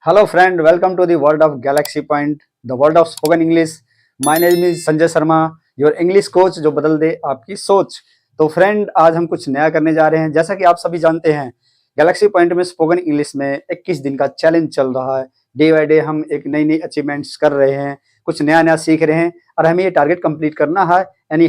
Hello friend, welcome to the world of Galaxy Point, the world of spoken English. My name is Sanjay Sharma, your English coach जो बदल दे आपकी सोच। तो friend आज हम कुछ नया करने जा रहे हैं। जैसा कि आप सभी जानते हैं गैलेक्सी पॉइंट में स्पोकन इंग्लिश में 21 दिन का चैलेंज चल रहा है। डे बाय डे हम एक नई नई अचीवमेंट्स कर रहे हैं, कुछ नया नया सीख रहे हैं और हमें ये टारगेट कंप्लीट करना है। एनी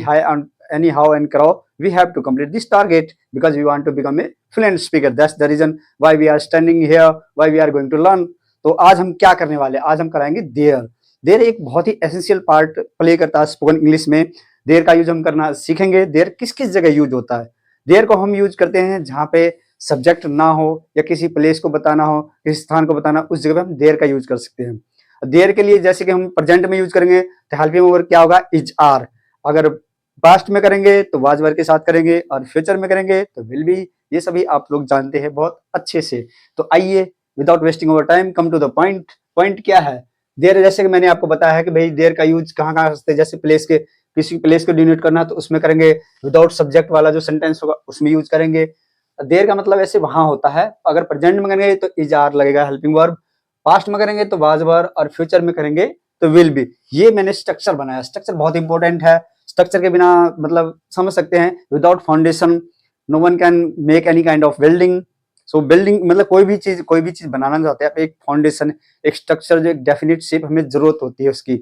हाउ एंड क्राउ we have to complete this target because we want to become a fluent speaker. That's the reason why we are standing here, why we are going to learn. तो आज हम क्या करने वाले हैं? आज हम कराएंगे देयर एक बहुत ही एसेंशियल पार्ट प्ले करता है स्पोकन इंग्लिश में। देयर का यूज हम करना सीखेंगे। देयर किस किस जगह यूज होता है? देयर को हम यूज करते हैं जहाँ पे सब्जेक्ट ना हो या किसी प्लेस को बताना हो, किसी स्थान को बताना, उस जगह पे हम देयर का यूज कर सकते हैं। देयर के लिए जैसे कि हम प्रेजेंट में यूज करेंगे तो हेल्पिंग वर्ब क्या होगा? Is are. अगर पास्ट में करेंगे तो वाज वर के साथ करेंगे और फ्यूचर में करेंगे तो विल बी। ये सभी आप लोग जानते हैं बहुत अच्छे से। तो आइए without wasting over time come to the point. Point क्या है? देयर जैसे कि मैंने आपको बताया है कि भाई देयर का यूज कहाँ कहाँ करते हैं। जैसे प्लेस के किसी प्लेस को डिनोट करना तो उसमें करेंगे। विदाउट सब्जेक्ट वाला जो सेंटेंस होगा उसमें यूज करेंगे। देयर का मतलब ऐसे वहां होता है। अगर प्रेजेंट में करेंगे तो इज आर लगेगा हेल्पिंग वर्ब, पास्ट में करेंगे तो वाज वर और फ्यूचर में करेंगे तो विल बी। ये मैंने स्ट्रक्चर बनाया। स्ट्रक्चर बहुत इंपॉर्टेंट है। स्ट्रक्चर के बिना मतलब समझ सकते हैं without foundation no one can make any kind of building. So building मतलब कोई भी चीज बनाना चाहते हैं आप, एक फाउंडेशन, एक स्ट्रक्चर, जो एक डेफिनेट शेप हमें जरूरत होती है उसकी।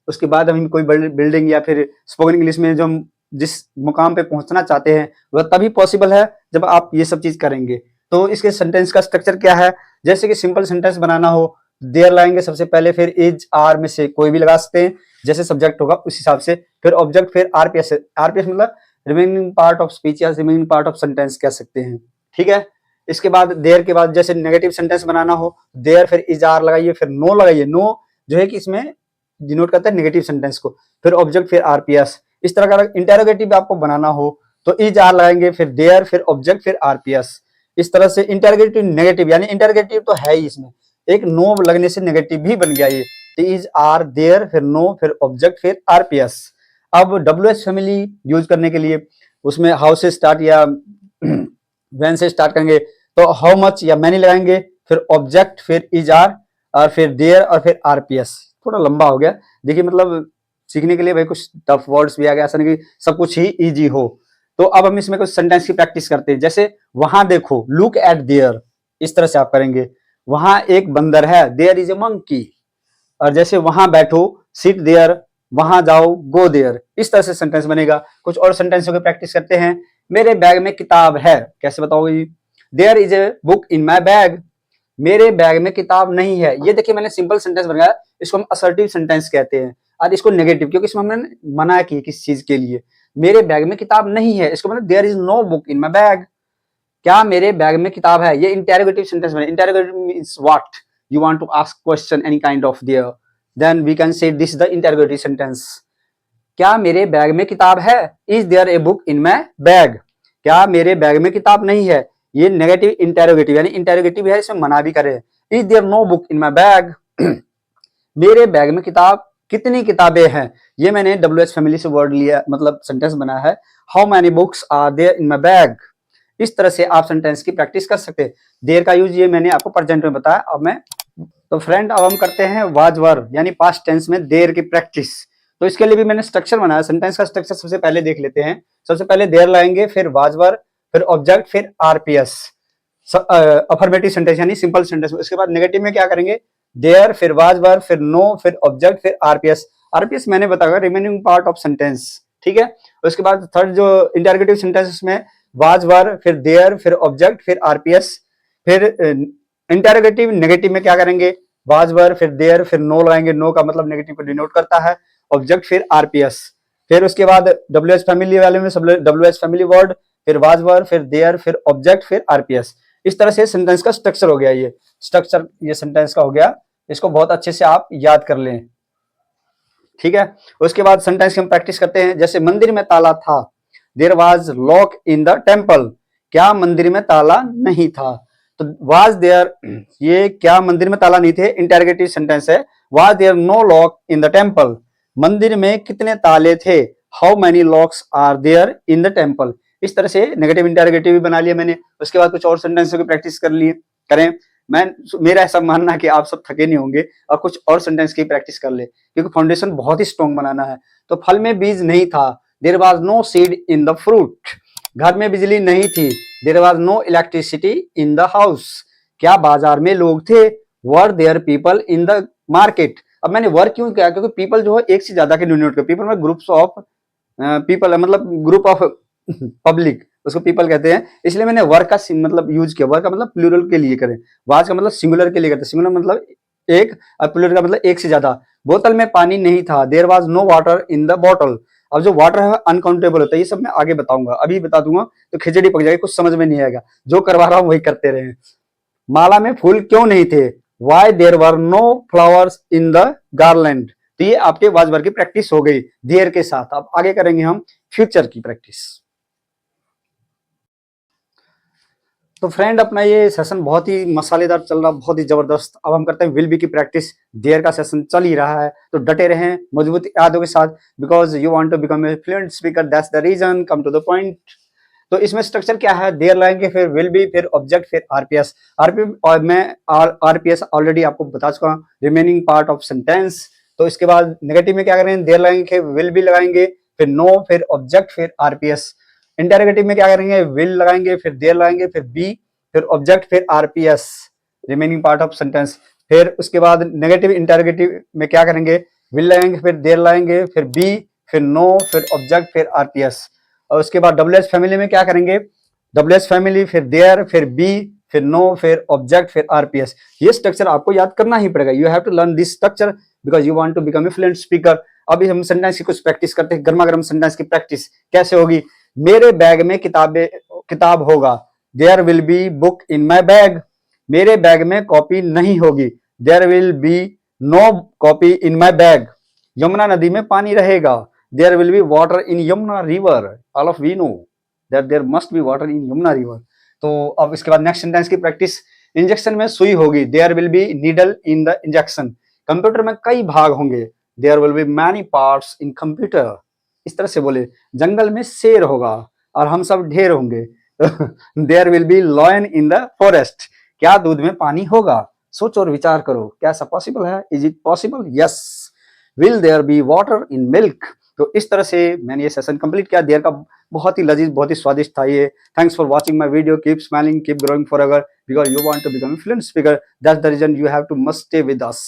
उसके बाद हम कोई बिल्डिंग या फिर स्पोकन इंग्लिश में जो हम जिस मुकाम पे पहुंचना चाहते हैं वह तभी पॉसिबल है जब आप ये सब चीज करेंगे। तो इसके सेंटेंस का स्ट्रक्चर क्या है? जैसे कि सिंपल सेंटेंस बनाना हो, देयर लाएंगे सबसे पहले, फिर इज आर में से कोई भी लगा सकते हैं जैसे सब्जेक्ट होगा उस हिसाब से, फिर ऑब्जेक्ट, फिर आरपीएस। आरपीएस मतलब रिमेनिंग पार्ट ऑफ स्पीच या रिमेनिंग पार्ट ऑफ सेंटेंस कह सकते हैं। ठीक है। इसके बाद देयर के बाद जैसे नेगेटिव सेंटेंस बनाना हो, देयर फिर इज आर लगाइए, फिर नो लगाइए। नो जो है कि इसमें डिनोट करता है नेगेटिव सेंटेंस को, फिर ऑब्जेक्ट, फिर आरपीएस। इस तरह का इंटेरोगेटिव आपको बनाना हो तो इज आर लगाएंगे, फिर देयर, फिर ऑब्जेक्ट, फिर आरपीएस। इस तरह से इंटेरोगेटिव नेगेटिव, यानी इंटेरोगेटिव तो है ही इसमें, एक नो लगने से नेगेटिव भी बन गया ये। इज आर, देयर, फिर नो, फिर ऑब्जेक्ट, फिर आरपीएस। अब डब्ल्यूएच फैमिली यूज करने के लिए उसमें हाउ से स्टार्ट या व्हेन से स्टार्ट करेंगे तो हाउ मच या मैनी लगाएंगे, फिर ऑब्जेक्ट, फिर इज आर और फिर देयर और फिर आरपीएस। थोड़ा लंबा हो गया, देखिए मतलब सीखने के लिए भाई कुछ टफ वर्ड्स भी आ गया, ऐसा नहीं कि सब कुछ ही इजी हो। तो अब हम इसमें कुछ सेंटेंस की प्रैक्टिस करते हैं। जैसे वहां देखो, लुक एट देयर, इस तरह से आप करेंगे। वहां एक बंदर है, देयर इज ए मंकी। और जैसे वहां बैठो, सिट देयर, वहां जाओ, गो देयर। इस तरह से सेंटेंस बनेगा। कुछ और सेंटेंसों की प्रैक्टिस करते हैं। मेरे बैग में किताब है, कैसे बताओगे? There is a book in my bag. मेरे बैग में किताब नहीं है। ये देखिए मैंने सिंपल सेंटेंस बनाया, इसको हम असर्टिव सेंटेंस कहते हैं। और इसको नेगेटिव, क्योंकि इसमें हमने मना की किस चीज के लिए। मेरे बैग में किताब नहीं है, इसको मतलब there is no book in my bag. क्या मेरे बैग में किताब है? ये इंटेरोगेटिव सेंटेंस बने। Interrogative means what you want to ask question any kind of there, then we can say this is the interrogative sentence. क्या मेरे bag में किताब है? Is there a book in my bag? क्या मेरे bag में किताब नहीं है? ये नेगेटिव इंटेरोगेटिव, यानी इंटेरोगेटिव है, इसमें मना भी करे। Is there no book in my bag? मेरे बैग में किताब, कितनी किताबें हैं? ये मैंने डब्ल्यूएच फैमिली से वर्ड लिया, मतलब सेंटेंस बना है। How many books are there in my bag. इस तरह से आप सेंटेंस की प्रैक्टिस कर सकते हैं। देयर का यूज ये मैंने आपको प्रेजेंट में बताया। अब मैं तो फ्रेंड अब हम करते हैं वाज वर यानी पास्ट टेंस में देयर की प्रैक्टिस। तो इसके लिए भी मैंने स्ट्रक्चर बनाया। सेंटेंस का स्ट्रक्चर सबसे पहले देख लेते हैं। सबसे पहले देयर लाएंगे, फिर वाज वर, फिर ऑब्जेक्ट, फिर आरपीएस, अफर्मेटिव सेंटेंस यानी सिंपल सेंटेंस। उसके बाद नेगेटिव में क्या करेंगे? देयर, फिर वाज वर, फिर नो, फिर ऑब्जेक्ट, फिर आरपीएस। आरपीएस मैंने बताया रिमेनिंग पार्ट ऑफ सेंटेंस। ठीक है। उसके बाद थर्ड जो इंटरगेटिव सेंटेंस, उसमें वाज वर, फिर देयर, फिर ऑब्जेक्ट, फिर आरपीएस। फिर इंटरोगेटिव नेगेटिव में क्या करेंगे? वाज वर, फिर देयर, फिर नो लगाएंगे। नो का मतलब नेगेटिव को डिनोट करता है। ऑब्जेक्ट, फिर आरपीएस। फिर उसके बाद डब्ल्यूएच फैमिली वाले में डब्ल्यूएच फैमिली वर्ड, फिर वाज वर, फिर देयर, फिर ऑब्जेक्ट, फिर आरपीएस। इस तरह से सेंटेंस का स्ट्रक्चर हो गया। ये स्ट्रक्चर ये सेंटेंस का हो गया। इसको बहुत अच्छे से आप याद कर लें। ठीक है। उसके बाद सेंटेंस की हम प्रैक्टिस करते हैं। जैसे मंदिर में ताला था, there was lock in the temple. क्या मंदिर में ताला नहीं था? तो वाज देयर, ये क्या मंदिर में ताला नहीं थे, इंटरोगेटिव सेंटेंस है। Was there no lock in the temple. मंदिर में कितने ताले थे? How many locks are there in the temple. इस तरह से नेगेटिव इंटरोगेटिव भी बना लिया मैंने। उसके बाद कुछ और सेंटेंसों की प्रैक्टिस कर लिए करें। मैं मेरा ऐसा मानना है कि आप सब थके नहीं होंगे और कुछ और सेंटेंस की प्रैक्टिस कर ले, क्योंकि फाउंडेशन बहुत ही स्ट्रॉन्ग बनाना है। तो फल में बीज नहीं था, there was no seed in the fruit. घर में बिजली नहीं थी, there was no electricity in the house. क्या बाजार में लोग थे, were there people in the market. अब मैंने वर क्यों किया, क्योंकि पीपल जो है एक से ज्यादा के डिनोट करते, पीपल में ग्रुप्स ऑफ पीपल है, मतलब ग्रुप ऑफ पब्लिक, उसको पीपल कहते हैं, इसलिए मैंने वर्क का मतलब यूज किया। वर्क का मतलब प्लूरल के लिए करें, वाज का मतलब सिंगुलर के लिए करते हैं, सिंगुलर मतलब एक और प्लूरल का मतलब एक से ज्यादा। बोतल में पानी नहीं था, there was no water in the bottle. अब जो वाटर है अनकाउंटेबल होता है, ये सब मैं आगे बताऊंगा, अभी बता दूंगा तो खिचड़ी पक जाएगी, कुछ समझ में नहीं आएगा, जो करवा रहा हूं वही करते रहे। माला में फूल क्यों नहीं थे, why there were no flowers in the garland. तो ये आपके वाज वर्ग की प्रैक्टिस हो गई देयर के साथ। अब आगे करेंगे हम फ्यूचर की प्रैक्टिस। तो फ्रेंड अपना ये सेशन बहुत ही मसालेदार चल रहा, बहुत ही जबरदस्त। अब हम करते हैं विल बी की प्रैक्टिस। देयर का सेशन चल ही रहा है, तो डटे रहें मजबूत यादों के साथ, because you want to become a fluent speaker, that's the reason. Come to the point. तो इसमें स्ट्रक्चर क्या है, देयर लाएंगे, फिर विल बी, फिर ऑब्जेक्ट, फिर आरपीएस। आरपीएस और मैं आरपीएस ऑलरेडी आपको बता चुका हूं, रिमेनिंग पार्ट ऑफ सेंटेंस। तो इसके बाद नेगेटिव में क्या करेंगे, देयर लगाएंगे, विल बी लगाएंगे, फिर नो, फिर ऑब्जेक्ट, फिर आरपीएस। इंटरोगेटिव में क्या करेंगे, विल लगाएंगे, फिर देयर लगाएंगे, फिर बी, फिर ऑब्जेक्ट, फिर RPS, remaining part of sentence. फिर उसके बाद नेगेटिव इंटरोगेटिव में क्या करेंगे, विल लगाएंगे, फिर देयर लगाएंगे, फिर बी, फिर नो, फिर ऑब्जेक्ट, फिर आरपीएस। और उसके बाद डब्ल्यू एच फैमिली में क्या करेंगे, डब्ल्यू एच फैमिली, फिर देयर, फिर बी, फिर नो, फिर ऑब्जेक्ट, फिर आरपीएस। ये स्ट्रक्चर आपको याद करना ही पड़ेगा, you have to learn this structure because you want to become a fluent speaker. अभी हम सेंटेंस की कुछ प्रैक्टिस करते हैं, गर्मा गर्म सेंटेंस की प्रैक्टिस कैसे होगी। मेरे बैग में किताब होगा, there will be book in my bag. मेरे बैग में कॉपी नहीं होगी, there will be no copy in my bag. Yamuna नदी में पानी रहेगा, there will be water in Yamuna river. All of we know that there must be water in Yamuna river. तो अब इसके बाद नेक्स्ट सेंटेंस की प्रैक्टिस। इंजेक्शन में सुई होगी, there will be needle in the injection. Computer में कई भाग होंगे, there will be many parts in computer. इस तरह से बोले, जंगल में शेर होगा और हम सब ढेर होंगे, there will be lion in the forest. क्या दूध में पानी होगा, सोचो और विचार करो, क्या ऐसा पॉसिबल है, is it possible, yes. Will there be water in milk. तो इस तरह से मैंने ये सेशन कंप्लीट किया। देयर का बहुत ही लजीज, बहुत ही स्वादिष्ट था ये। Thanks for watching my video, keep smiling, keep growing forever because you want to become a fluent speaker, that's the reason you have to must stay with us.